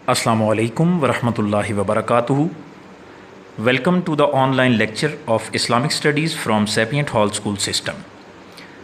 Assalamu alaikum wa rahmatullahi wa barakatuhu. Welcome to the online lecture of Islamic Studies from Sapient Hall School System.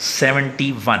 71।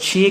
6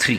3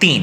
3।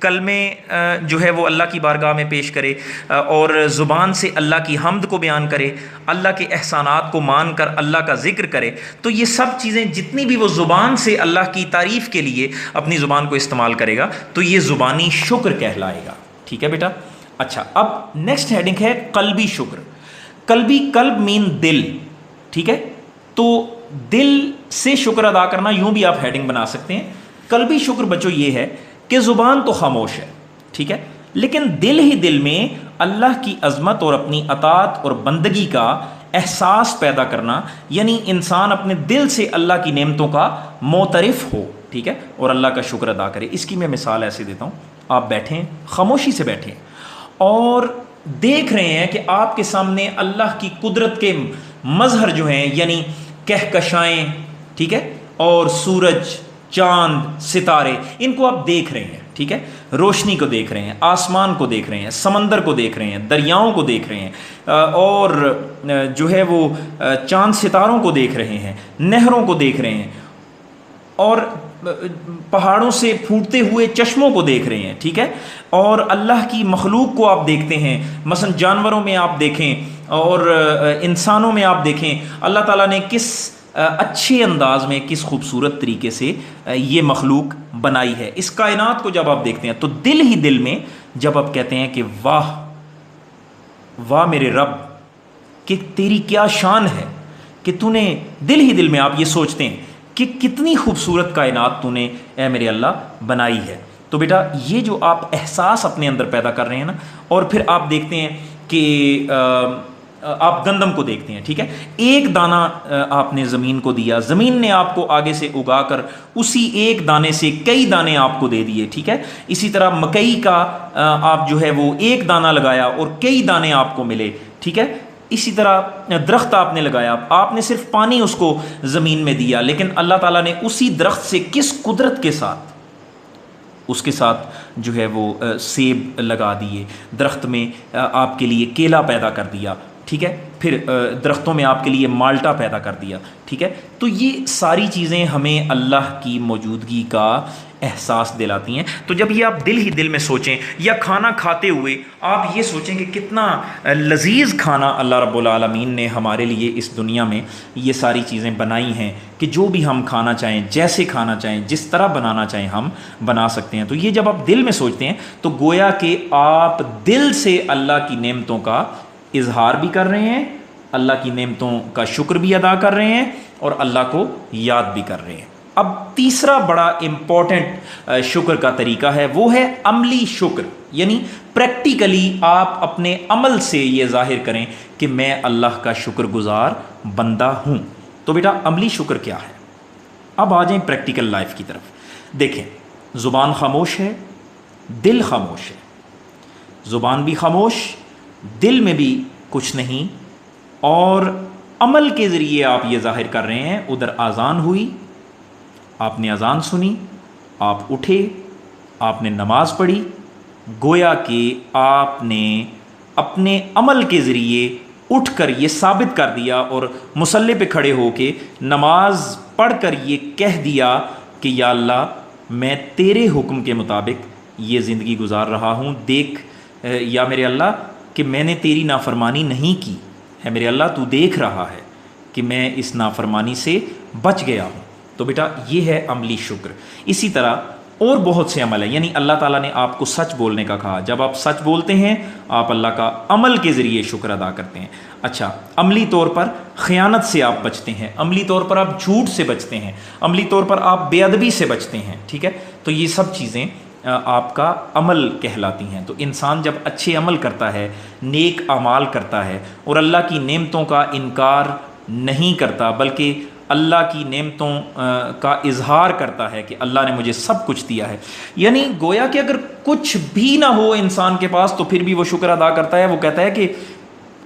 کلمے جو ہے وہ اللہ کی بارگاہ میں پیش کرے اور زبان سے اللہ کی حمد کو بیان کرے، اللہ کے احسانات کو مان کر اللہ کا ذکر کرے، تو یہ سب چیزیں جتنی بھی وہ زبان سے اللہ کی تعریف کے لیے اپنی زبان کو استعمال کرے گا تو یہ زبانی شکر کہلائے گا. ٹھیک ہے بیٹا. اچھا، اب نیکسٹ ہیڈنگ ہے قلبی شکر. قلبی، قلب مین دل. ٹھیک ہے، تو دل سے شکر ادا کرنا، یوں بھی آپ ہیڈنگ بنا سکتے ہیں. قلبی شکر بچوں یہ ہے کہ زبان تو خاموش ہے، ٹھیک ہے، لیکن دل ہی دل میں اللہ کی عظمت اور اپنی اطاعت اور بندگی کا احساس پیدا کرنا، یعنی انسان اپنے دل سے اللہ کی نعمتوں کا معترف ہو، ٹھیک ہے، اور اللہ کا شکر ادا کرے. اس کی میں مثال ایسے دیتا ہوں. آپ بیٹھیں، خاموشی سے بیٹھیں اور دیکھ رہے ہیں کہ آپ کے سامنے اللہ کی قدرت کے مظہر جو ہیں، یعنی کہکشائیں، ٹھیک ہے، اور سورج، چاند، ستارے، ان کو آپ دیکھ رہے ہیں. ٹھیک ہے، روشنی کو دیکھ رہے ہیں، آسمان کو دیکھ رہے ہیں، سمندر کو دیکھ رہے ہیں، دریاؤں کو دیکھ رہے ہیں، اور جو ہے وہ چاند ستاروں کو دیکھ رہے ہیں، نہروں کو دیکھ رہے ہیں، اور پہاڑوں سے پھوٹتے ہوئے چشموں کو دیکھ رہے ہیں. ٹھیک ہے، اور اللہ کی مخلوق کو آپ دیکھتے ہیں. مثلا جانوروں میں آپ دیکھیں اور انسانوں میں آپ دیکھیں اللہ تعالیٰ نے کس اچھے انداز میں، کس خوبصورت طریقے سے یہ مخلوق بنائی ہے. اس کائنات کو جب آپ دیکھتے ہیں تو دل ہی دل میں جب آپ کہتے ہیں کہ واہ واہ میرے رب، کہ تیری کیا شان ہے، کہ تو نے دل ہی دل میں آپ یہ سوچتے ہیں کہ کتنی خوبصورت کائنات تو نے اے میرے اللہ بنائی ہے. تو بیٹا یہ جو آپ احساس اپنے اندر پیدا کر رہے ہیں نا، اور پھر آپ دیکھتے ہیں کہ آپ گندم کو دیکھتے ہیں. ٹھیک ہے، ایک دانہ آپ نے زمین کو دیا، زمین نے آپ کو آگے سے اگا کر اسی ایک دانے سے کئی دانے آپ کو دے دیے. ٹھیک ہے، اسی طرح مکئی کا آپ جو ہے وہ ایک دانہ لگایا اور کئی دانے آپ کو ملے. ٹھیک ہے، اسی طرح درخت آپ نے لگایا، آپ نے صرف پانی اس کو زمین میں دیا، لیکن اللہ تعالیٰ نے اسی درخت سے کس قدرت کے ساتھ اس کے ساتھ جو ہے وہ سیب لگا دیے، درخت میں آپ کے لیے کیلا پیدا کر دیا. ٹھیک ہے، پھر درختوں میں آپ کے لیے مالٹا پیدا کر دیا. ٹھیک ہے، تو یہ ساری چیزیں ہمیں اللہ کی موجودگی کا احساس دلاتی ہیں. تو جب یہ آپ دل ہی دل میں سوچیں، یا کھانا کھاتے ہوئے آپ یہ سوچیں کہ کتنا لذیذ کھانا اللہ رب العالمین نے ہمارے لیے اس دنیا میں یہ ساری چیزیں بنائی ہیں کہ جو بھی ہم کھانا چاہیں، جیسے کھانا چاہیں، جس طرح بنانا چاہیں ہم بنا سکتے ہیں. تو یہ جب آپ دل میں سوچتے ہیں تو گویا کہ آپ دل سے اللہ کی نعمتوں کا اظہار بھی کر رہے ہیں، اللہ کی نعمتوں کا شکر بھی ادا کر رہے ہیں، اور اللہ کو یاد بھی کر رہے ہیں. اب تیسرا بڑا امپورٹنٹ شکر کا طریقہ ہے، وہ ہے عملی شکر. یعنی پریکٹیکلی آپ اپنے عمل سے یہ ظاہر کریں کہ میں اللہ کا شکر گزار بندہ ہوں. تو بیٹا عملی شکر کیا ہے؟ اب آ جائیں پریکٹیکل لائف کی طرف. دیکھیں، زبان خاموش ہے، دل خاموش ہے. زبان بھی خاموش، دل میں بھی کچھ نہیں، اور عمل کے ذریعے آپ یہ ظاہر کر رہے ہیں. ادھر اذان ہوئی، آپ نے اذان سنی، آپ اٹھے، آپ نے نماز پڑھی، گویا کہ آپ نے اپنے عمل کے ذریعے اٹھ کر یہ ثابت کر دیا اور مصلی پہ کھڑے ہو کے نماز پڑھ کر یہ کہہ دیا کہ یا اللہ میں تیرے حکم کے مطابق یہ زندگی گزار رہا ہوں. دیکھ یا میرے اللہ کہ میں نے تیری نافرمانی نہیں کی ہے، میرے اللہ تو دیکھ رہا ہے کہ میں اس نافرمانی سے بچ گیا ہوں. تو بیٹا یہ ہے عملی شکر. اسی طرح اور بہت سے عمل ہیں. یعنی اللہ تعالیٰ نے آپ کو سچ بولنے کا کہا، جب آپ سچ بولتے ہیں آپ اللہ کا عمل کے ذریعے شکر ادا کرتے ہیں. اچھا، عملی طور پر خیانت سے آپ بچتے ہیں، عملی طور پر آپ جھوٹ سے بچتے ہیں، عملی طور پر آپ بے ادبی سے بچتے ہیں. ٹھیک ہے، تو یہ سب چیزیں آپ کا عمل کہلاتی ہیں. تو انسان جب اچھے عمل کرتا ہے، نیک اعمال کرتا ہے، اور اللہ کی نعمتوں کا انکار نہیں کرتا بلکہ اللہ کی نعمتوں کا اظہار کرتا ہے کہ اللہ نے مجھے سب کچھ دیا ہے. یعنی گویا کہ اگر کچھ بھی نہ ہو انسان کے پاس تو پھر بھی وہ شکر ادا کرتا ہے. وہ کہتا ہے کہ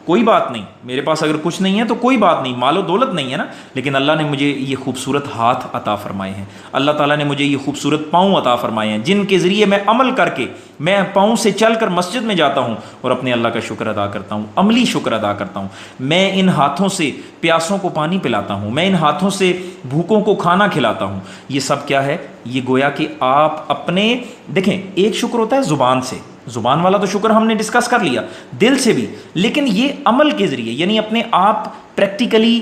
کوئی بات نہیں، میرے پاس اگر کچھ نہیں ہے تو کوئی بات نہیں، مال و دولت نہیں ہے نا، لیکن اللہ نے مجھے یہ خوبصورت ہاتھ عطا فرمائے ہیں، اللہ تعالیٰ نے مجھے یہ خوبصورت پاؤں عطا فرمائے ہیں، جن کے ذریعے میں عمل کر کے، میں پاؤں سے چل کر مسجد میں جاتا ہوں اور اپنے اللہ کا شکر ادا کرتا ہوں، عملی شکر ادا کرتا ہوں، میں ان ہاتھوں سے پیاسوں کو پانی پلاتا ہوں، میں ان ہاتھوں سے بھوکوں کو کھانا کھلاتا ہوں۔ یہ سب کیا ہے؟ یہ گویا کہ آپ اپنے، دیکھیں ایک شکر ہوتا ہے زبان سے، زبان والا تو شکر ہم نے ڈسکس کر لیا، دل سے بھی، لیکن یہ عمل کے ذریعے، یعنی اپنے آپ پریکٹیکلی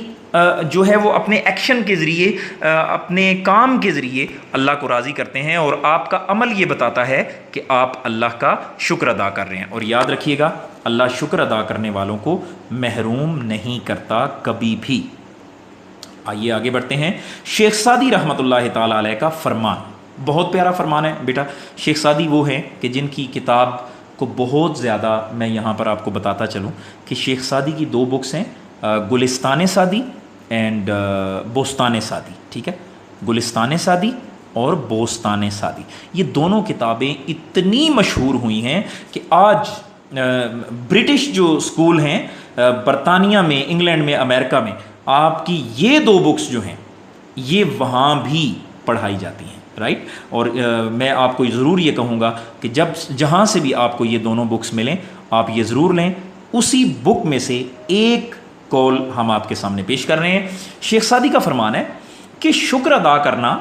جو ہے وہ اپنے ایکشن کے ذریعے، اپنے کام کے ذریعے اللہ کو راضی کرتے ہیں، اور آپ کا عمل یہ بتاتا ہے کہ آپ اللہ کا شکر ادا کر رہے ہیں۔ اور یاد رکھیے گا، اللہ شکر ادا کرنے والوں کو محروم نہیں کرتا کبھی بھی۔ آئیے آگے بڑھتے ہیں۔ شیخ سعدی رحمۃ اللہ تعالیٰ علیہ کا فرمان، بہت پیارا فرمان ہے بیٹا۔ شیخ سعدی وہ ہیں کہ جن کی کتاب کو بہت زیادہ میں یہاں پر آپ کو بتاتا چلوں کہ شیخ سعدی کی 2 بکس ہیں، گلستان سعدی اینڈ بوستان سعدی، ٹھیک ہے، گلستان سعدی اور بوستان سعدی، یہ دونوں کتابیں اتنی مشہور ہوئی ہیں کہ آج برٹش جو اسکول ہیں برطانیہ میں، انگلینڈ میں، امریکہ میں، آپ کی یہ 2 بکس جو ہیں یہ وہاں بھی پڑھائی جاتی ہیں، رائٹ۔ اور میں آپ کو ضرور یہ کہوں گا کہ جہاں سے بھی آپ کو یہ دونوں بکس ملیں آپ یہ ضرور لیں۔ اسی بک میں سے ایک قول ہم آپ کے سامنے پیش کر رہے ہیں۔ شیخ سعدی کا فرمان ہے کہ شکر ادا کرنا،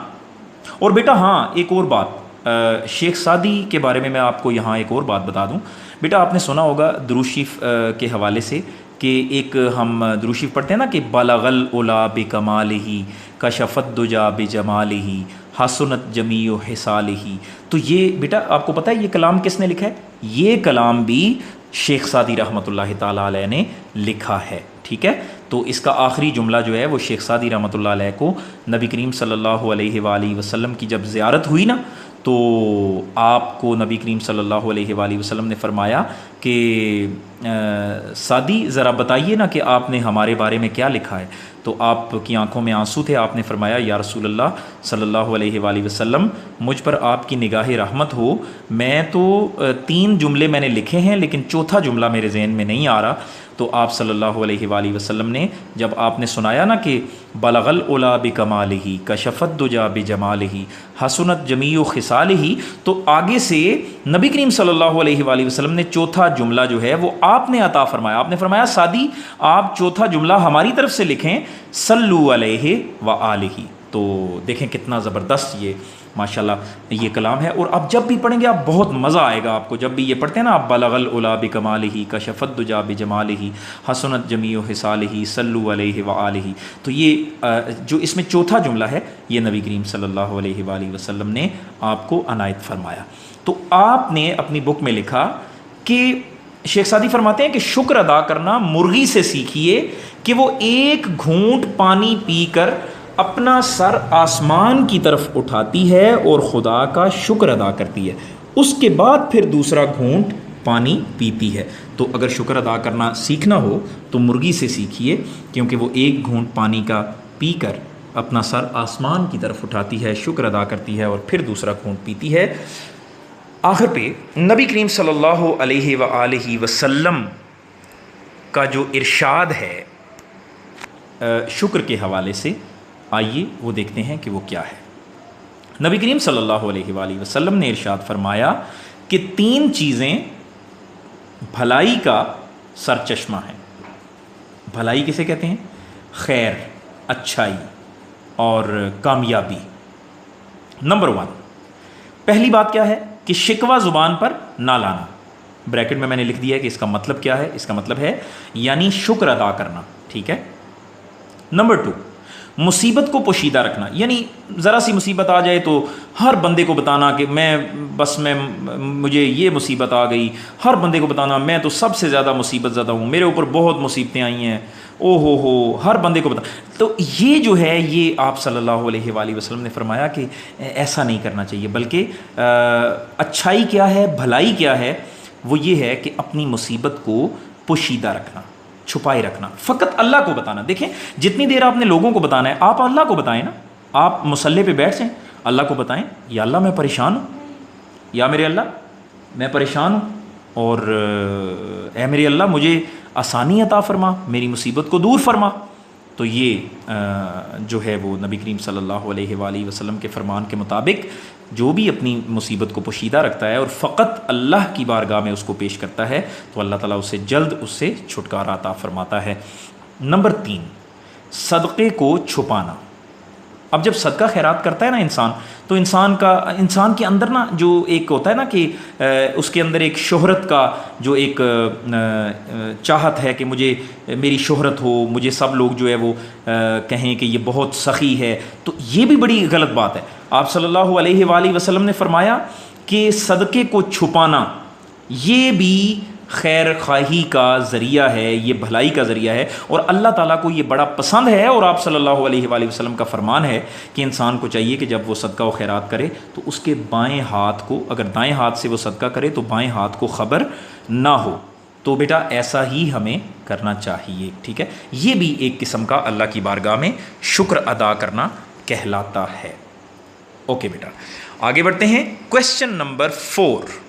اور بیٹا ہاں ایک اور بات، شیخ سعدی کے بارے میں آپ کو یہاں ایک اور بات بتا دوں۔ بیٹا آپ نے سنا ہوگا درود شریف کے حوالے سے کہ ایک ہم درود شریف پڑھتے ہیں نا کہ بلغ العلا بکمالہ کشف الدجی بجمالہ حسنت جمیع حصالہ، تو یہ بیٹا آپ کو پتہ ہے یہ کلام کس نے لکھا ہے؟ یہ کلام بھی شیخ سعدی رحمۃ اللہ تعالیٰ علیہ نے لکھا ہے، ٹھیک ہے۔ تو اس کا آخری جملہ جو ہے وہ شیخ سعدی رحمۃ اللہ علیہ کو نبی کریم صلی اللہ علیہ وآلہ وسلم کی جب زیارت ہوئی نا، تو آپ کو نبی کریم صلی اللہ علیہ وآلہ وسلم نے فرمایا کہ سعدی ذرا بتائیے نا کہ آپ نے ہمارے بارے میں کیا لکھا ہے۔ تو آپ کی آنکھوں میں آنسو تھے، آپ نے فرمایا یا رسول اللہ صلی اللہ علیہ وآلہ وسلم، مجھ پر آپ کی نگاہ رحمت ہو، میں تو 3 جملے میں نے لکھے ہیں لیکن چوتھا جملہ میرے ذہن میں نہیں آ رہا۔ تو آپ صلی اللہ علیہ وآلہ وسلم نے جب آپ نے سنایا نا کہ بلغ العلا بکمالہ کشف الدجی بجمالہ حسنت جمیع خصالہ، تو آگے سے نبی کریم صلی اللہ علیہ وآلہ وسلم نے چوتھا جملہ جو ہے وہ آپ نے عطا فرمایا۔ آپ نے فرمایا سعدی آپ چوتھا جملہ ہماری طرف سے لکھیں، صلو علیہ وآلہ۔ تو دیکھیں کتنا زبردست یہ ماشاءاللہ یہ کلام ہے، اور آپ جب بھی پڑھیں گے آپ بہت مزہ آئے گا آپ کو، جب بھی یہ پڑھتے ہیں نا آپ بلغ العلا بکمالہ کشف الدجی بجمالہ حسنت جمیع حصالہ صلو علیہ وآلہ، تو یہ جو اس میں چوتھا جملہ ہے یہ نبی کریم صلی اللہ علیہ وآلہ وسلم نے آپ کو عنایت فرمایا۔ تو آپ نے اپنی بک میں لکھا کہ شیخ سعدی فرماتے ہیں کہ شکر ادا کرنا مرغی سے سیکھیے کہ وہ ایک گھونٹ پانی پی کر اپنا سر آسمان کی طرف اٹھاتی ہے اور خدا کا شکر ادا کرتی ہے، اس کے بعد پھر دوسرا گھونٹ پانی پیتی ہے۔ تو اگر شکر ادا کرنا سیکھنا ہو تو مرغی سے سیکھیے، کیونکہ وہ ایک گھونٹ پانی کا پی کر اپنا سر آسمان کی طرف اٹھاتی ہے، شکر ادا کرتی ہے اور پھر دوسرا گھونٹ پیتی ہے۔ آخر پہ نبی کریم صلی اللہ علیہ وآلہ وسلم کا جو ارشاد ہے شکر کے حوالے سے، آئیے وہ دیکھتے ہیں کہ وہ کیا ہے۔ نبی کریم صلی اللہ علیہ وآلہ وسلم نے ارشاد فرمایا کہ 3 چیزیں بھلائی کا سر چشمہ ہیں۔ بھلائی کسے کہتے ہیں؟ خیر، اچھائی اور کامیابی۔ نمبر 1، پہلی بات کیا ہے کہ شکوہ زبان پر نہ لانا۔ بریکٹ میں نے لکھ دیا ہے کہ اس کا مطلب کیا ہے، اس کا مطلب ہے یعنی شکر ادا کرنا، ٹھیک ہے۔ نمبر 2، مصیبت کو پوشیدہ رکھنا، یعنی ذرا سی مصیبت آ جائے تو ہر بندے کو بتانا کہ مجھے یہ مصیبت آ گئی، ہر بندے کو بتانا میں تو سب سے زیادہ مصیبت زدہ ہوں، میرے اوپر بہت مصیبتیں آئی ہیں، او ہو ہر بندے کو بتا۔ تو یہ جو ہے یہ آپ صلی اللہ علیہ وآلہ وسلم نے فرمایا کہ ایسا نہیں کرنا چاہیے، بلکہ اچھائی کیا ہے، بھلائی کیا ہے، وہ یہ ہے کہ اپنی مصیبت کو پوشیدہ رکھنا، چھپائے رکھنا، فقط اللہ کو بتانا۔ دیکھیں جتنی دیر آپ نے لوگوں کو بتانا ہے آپ اللہ کو بتائیں نا، آپ مصلی پہ بیٹھ جائیں، اللہ کو بتائیں یا اللہ میں پریشان ہوں، یا میرے اللہ میں پریشان ہوں، اور اے میرے اللہ مجھے آسانی عطا فرما، میری مصیبت کو دور فرما۔ تو یہ جو ہے وہ نبی کریم صلی اللہ علیہ وآلہ وسلم کے فرمان کے مطابق جو بھی اپنی مصیبت کو پوشیدہ رکھتا ہے اور فقط اللہ کی بارگاہ میں اس کو پیش کرتا ہے تو اللہ تعالیٰ اسے جلد اس سے چھٹکارا عطا فرماتا ہے۔ نمبر 3، صدقے کو چھپانا۔ اب جب صدقہ خیرات کرتا ہے نا انسان، تو انسان کے اندر نا جو ایک ہوتا ہے نا کہ اس کے اندر ایک شہرت کا جو ایک چاہت ہے کہ مجھے میری شہرت ہو، مجھے سب لوگ جو ہے وہ کہیں کہ یہ بہت سخی ہے، تو یہ بھی بڑی غلط بات ہے۔ آپ صلی اللہ علیہ وآلہ وسلم نے فرمایا کہ صدقے کو چھپانا یہ بھی خیر خواہی کا ذریعہ ہے، یہ بھلائی کا ذریعہ ہے، اور اللہ تعالیٰ کو یہ بڑا پسند ہے۔ اور آپ صلی اللہ علیہ وآلہ وسلم کا فرمان ہے کہ انسان کو چاہیے کہ جب وہ صدقہ و خیرات کرے تو اس کے بائیں ہاتھ کو، اگر دائیں ہاتھ سے وہ صدقہ کرے تو بائیں ہاتھ کو خبر نہ ہو۔ تو بیٹا ایسا ہی ہمیں کرنا چاہیے، ٹھیک ہے؟ یہ بھی ایک قسم کا اللہ کی بارگاہ میں شکر ادا کرنا کہلاتا ہے۔ اوکے بیٹا، آگے بڑھتے ہیں۔ کویسچن نمبر 4،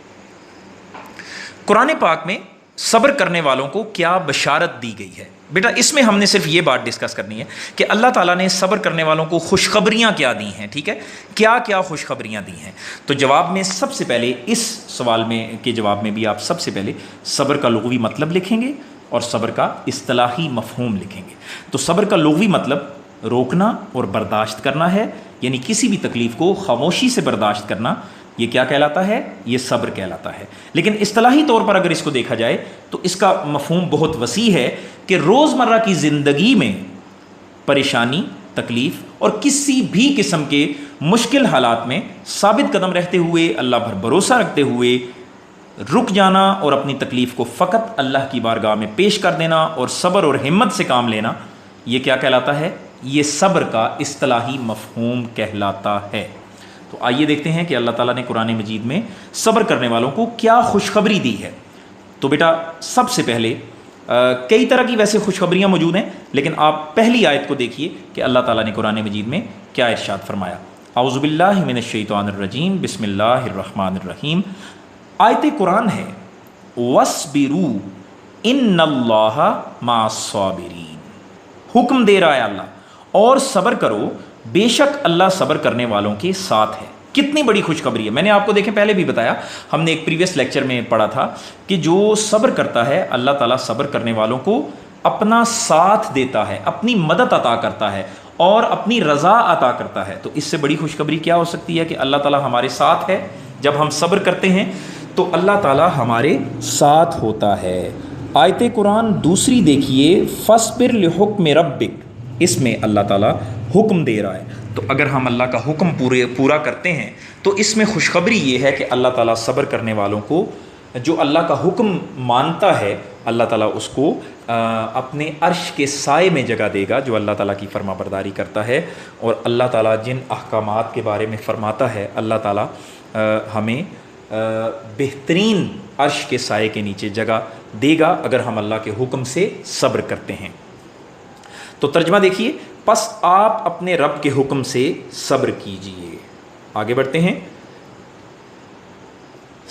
قرآن پاک میں صبر کرنے والوں کو کیا بشارت دی گئی ہے؟ بیٹا اس میں ہم نے صرف یہ بات ڈسکس کرنی ہے کہ اللہ تعالیٰ نے صبر کرنے والوں کو خوشخبریاں کیا دی ہیں، ٹھیک ہے؟ کیا کیا خوشخبریاں دی ہیں؟ تو جواب میں سب سے پہلے اس سوال میں کے جواب میں بھی آپ سب سے پہلے صبر کا لغوی مطلب لکھیں گے اور صبر کا اصطلاحی مفہوم لکھیں گے۔ تو صبر کا لغوی مطلب روکنا اور برداشت کرنا ہے، یعنی کسی بھی تکلیف کو خاموشی سے برداشت کرنا، یہ کیا کہلاتا ہے؟ یہ صبر کہلاتا ہے۔ لیکن اصطلاحی طور پر اگر اس کو دیکھا جائے تو اس کا مفہوم بہت وسیع ہے کہ روزمرہ کی زندگی میں پریشانی، تکلیف اور کسی بھی قسم کے مشکل حالات میں ثابت قدم رہتے ہوئے، اللہ پر بھروسہ رکھتے ہوئے رک جانا اور اپنی تکلیف کو فقط اللہ کی بارگاہ میں پیش کر دینا اور صبر اور ہمت سے کام لینا، یہ کیا کہلاتا ہے؟ یہ صبر کا اصطلاحی مفہوم کہلاتا ہے۔ تو آئیے دیکھتے ہیں کہ اللہ تعالیٰ نے قرآن مجید میں صبر کرنے والوں کو کیا خوشخبری دی ہے۔ تو بیٹا سب سے پہلے کئی طرح کی ویسے خوشخبریاں موجود ہیں، لیکن آپ پہلی آیت کو دیکھیے کہ اللہ تعالیٰ نے قرآن مجید میں کیا ارشاد فرمایا۔ اعوذ باللہ من الشیطان الرجیم، بسم اللہ الرحمن الرحیم۔ آیت قرآن ہے وَاصْبِرُوا إِنَّ اللَّهَ مَعَ الصَّابِرِينَ۔ حکم دے رہا ہے اللہ، اور صبر کرو، بے شک اللہ صبر کرنے والوں کے ساتھ ہے۔ کتنی بڑی خوشخبری ہے! میں نے آپ کو دیکھیں پہلے بھی بتایا، ہم نے ایک پریویس لیکچر میں پڑھا تھا کہ جو صبر کرتا ہے اللہ تعالیٰ صبر کرنے والوں کو اپنا ساتھ دیتا ہے، اپنی مدد عطا کرتا ہے اور اپنی رضا عطا کرتا ہے۔ تو اس سے بڑی خوشخبری کیا ہو سکتی ہے کہ اللہ تعالیٰ ہمارے ساتھ ہے۔ جب ہم صبر کرتے ہیں تو اللہ تعالیٰ ہمارے ساتھ ہوتا ہے۔ آیت قرآن دوسری دیکھیے، فَاصْبِرْ لِحُکْمِ رَبِّکَ، اس میں اللہ تعالیٰ حکم دے رہا ہے۔ تو اگر ہم اللہ کا حکم پورا کرتے ہیں تو اس میں خوشخبری یہ ہے کہ اللہ تعالیٰ صبر کرنے والوں کو، جو اللہ کا حکم مانتا ہے، اللہ تعالیٰ اس کو اپنے عرش کے سائے میں جگہ دے گا، جو اللہ تعالیٰ کی فرما برداری کرتا ہے۔ اور اللہ تعالیٰ جن احکامات کے بارے میں فرماتا ہے، اللہ تعالیٰ ہمیں بہترین عرش کے سائے کے نیچے جگہ دے گا اگر ہم اللہ کے حکم سے صبر کرتے ہیں۔ تو ترجمہ دیکھیے، پس آپ اپنے رب کے حکم سے صبر کیجئے۔ آگے بڑھتے ہیں۔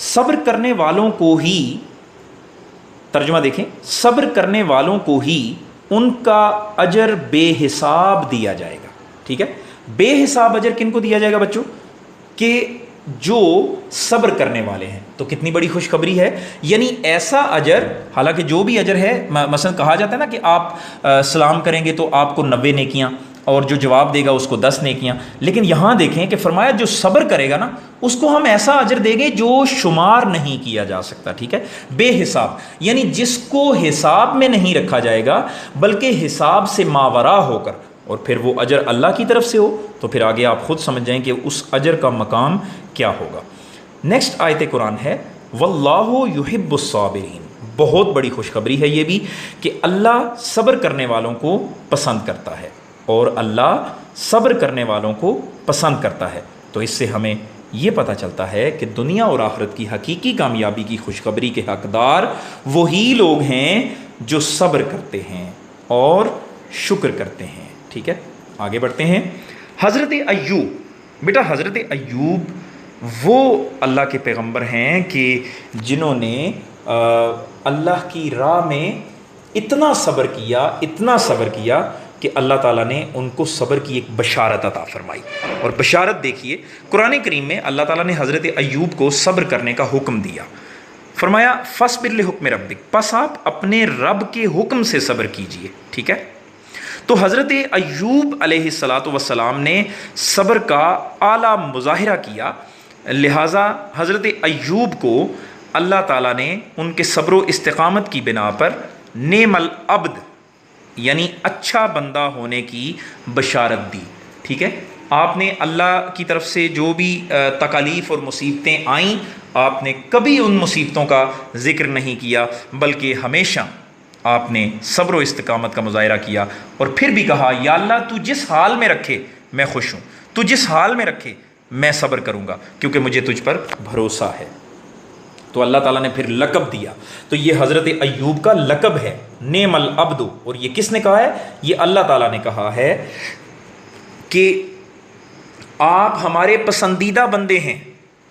صبر کرنے والوں کو ہی، ترجمہ دیکھیں، صبر کرنے والوں کو ہی ان کا اجر بے حساب دیا جائے گا۔ ٹھیک ہے، بے حساب اجر کن کو دیا جائے گا بچوں؟ کہ جو صبر کرنے والے ہیں۔ تو کتنی بڑی خوشخبری ہے، یعنی ایسا اجر، حالانکہ جو بھی اجر ہے، مثلا کہا جاتا ہے نا کہ آپ سلام کریں گے تو آپ کو 90 نیکیاں اور جو جواب دے گا اس کو 10 نیکیاں، لیکن یہاں دیکھیں کہ فرمایا جو صبر کرے گا نا اس کو ہم ایسا اجر دیں گے جو شمار نہیں کیا جا سکتا۔ ٹھیک ہے، بے حساب، یعنی جس کو حساب میں نہیں رکھا جائے گا بلکہ حساب سے ماورا ہو کر، اور پھر وہ اجر اللہ کی طرف سے ہو، تو پھر آگے آپ خود سمجھ جائیں کہ اس اجر کا مقام کیا ہوگا۔ نیکسٹ آیت قرآن ہے واللہ یحب الصابرین۔ بہت بڑی خوشخبری ہے یہ بھی کہ اللہ صبر کرنے والوں کو پسند کرتا ہے، اور اللہ صبر کرنے والوں کو پسند کرتا ہے۔ تو اس سے ہمیں یہ پتہ چلتا ہے کہ دنیا اور آخرت کی حقیقی کامیابی کی خوشخبری کے حقدار وہی لوگ ہیں جو صبر کرتے ہیں اور شکر کرتے ہیں۔ ٹھیک ہے، آگے بڑھتے ہیں۔ حضرت ایوب، بیٹا حضرت ایوب وہ اللہ کے پیغمبر ہیں کہ جنہوں نے اللہ کی راہ میں اتنا صبر کیا، اتنا صبر کیا کہ اللہ تعالیٰ نے ان کو صبر کی ایک بشارت عطا فرمائی. اور بشارت دیکھیے، قرآن کریم میں اللہ تعالیٰ نے حضرت ایوب کو صبر کرنے کا حکم دیا. فرمایا فَاصْبِرْ لِحُکْمِ رَبِّکَ، پس آپ اپنے رب کے حکم سے صبر کیجئے. ٹھیک ہے، تو حضرت ایوب علیہ الصلاۃ والسلام نے صبر کا اعلیٰ مظاہرہ کیا، لہٰذا حضرت ایوب کو اللہ تعالیٰ نے ان کے صبر و استقامت کی بنا پر نعم العبد یعنی اچھا بندہ ہونے کی بشارت دی. ٹھیک ہے، آپ نے اللہ کی طرف سے جو بھی تکالیف اور مصیبتیں آئیں، آپ نے کبھی ان مصیبتوں کا ذکر نہیں کیا، بلکہ ہمیشہ آپ نے صبر و استقامت کا مظاہرہ کیا. اور پھر بھی کہا یا اللہ تو جس حال میں رکھے میں خوش ہوں، تو جس حال میں رکھے میں صبر کروں گا، کیونکہ مجھے تجھ پر بھروسہ ہے. تو اللہ تعالیٰ نے پھر لقب دیا. تو یہ حضرت ایوب کا لقب ہے نعم العبد. اور یہ کس نے کہا ہے؟ یہ اللہ تعالیٰ نے کہا ہے کہ آپ ہمارے پسندیدہ بندے ہیں،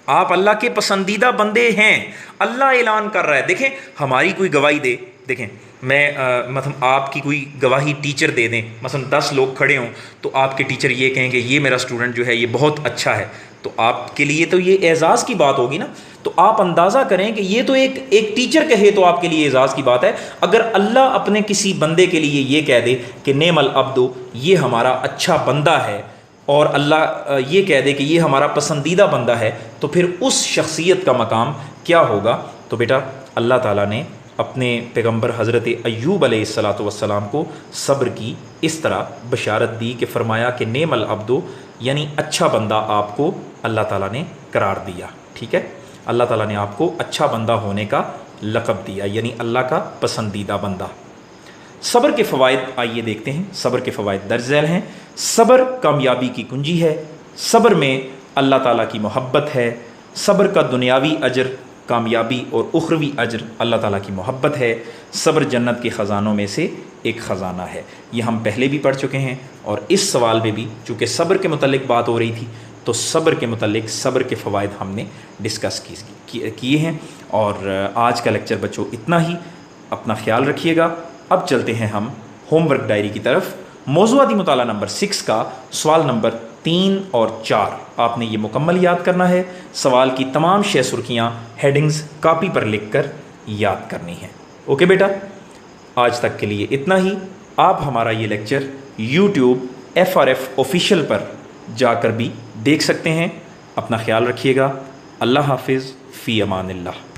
آپ اللہ کے پسندیدہ بندے ہیں. اللہ اعلان کر رہا ہے. دیکھیں ہماری کوئی گواہی دے، دیکھیں میں مثلا آپ کی کوئی گواہی ٹیچر دے دیں، مثلا 10 لوگ کھڑے ہوں تو آپ کے ٹیچر یہ کہیں کہ یہ میرا اسٹوڈنٹ جو ہے یہ بہت اچھا ہے، تو آپ کے لیے تو یہ اعزاز کی بات ہوگی نا. تو آپ اندازہ کریں کہ یہ تو ایک ٹیچر کہے تو آپ کے لیے اعزاز کی بات ہے. اگر اللہ اپنے کسی بندے کے لیے یہ کہہ دے کہ نعم العبد، یہ ہمارا اچھا بندہ ہے، اور اللہ یہ کہہ دے کہ یہ ہمارا پسندیدہ بندہ ہے، تو پھر اس شخصیت کا مقام کیا ہوگا. تو بیٹا اللہ تعالیٰ نے اپنے پیغمبر حضرت ایوب علیہ الصلاۃ والسلام کو صبر کی اس طرح بشارت دی کہ فرمایا کہ نعم العبد یعنی اچھا بندہ آپ کو اللہ تعالیٰ نے قرار دیا. ٹھیک ہے، اللہ تعالیٰ نے آپ کو اچھا بندہ ہونے کا لقب دیا، یعنی اللہ کا پسندیدہ بندہ. صبر کے فوائد آئیے دیکھتے ہیں. صبر کے فوائد درج ذیل ہیں. صبر کامیابی کی کنجی ہے. صبر میں اللہ تعالیٰ کی محبت ہے. صبر کا دنیاوی اجر کامیابی اور اخروی اجر اللہ تعالیٰ کی محبت ہے. صبر جنت کے خزانوں میں سے ایک خزانہ ہے. یہ ہم پہلے بھی پڑھ چکے ہیں، اور اس سوال میں بھی چونکہ صبر کے متعلق بات ہو رہی تھی تو صبر کے متعلق صبر کے فوائد ہم نے ڈسکس کیے ہیں. اور آج کا لیکچر بچوں اتنا ہی. اپنا خیال رکھیے گا. اب چلتے ہیں ہم ہوم ورک ڈائری کی طرف. موضوعاتی مطالعہ نمبر 6 کا سوال نمبر 3 اور 4 آپ نے یہ مکمل یاد کرنا ہے. سوال کی تمام 6 سرخیاں ہیڈنگز کاپی پر لکھ کر یاد کرنی ہیں. اوکے بیٹا، آج تک کے لیے اتنا ہی. آپ ہمارا یہ لیکچر YouTube FRF آفیشیل پر جا کر بھی دیکھ سکتے ہیں. اپنا خیال رکھیے گا. اللہ حافظ. فی امان اللہ.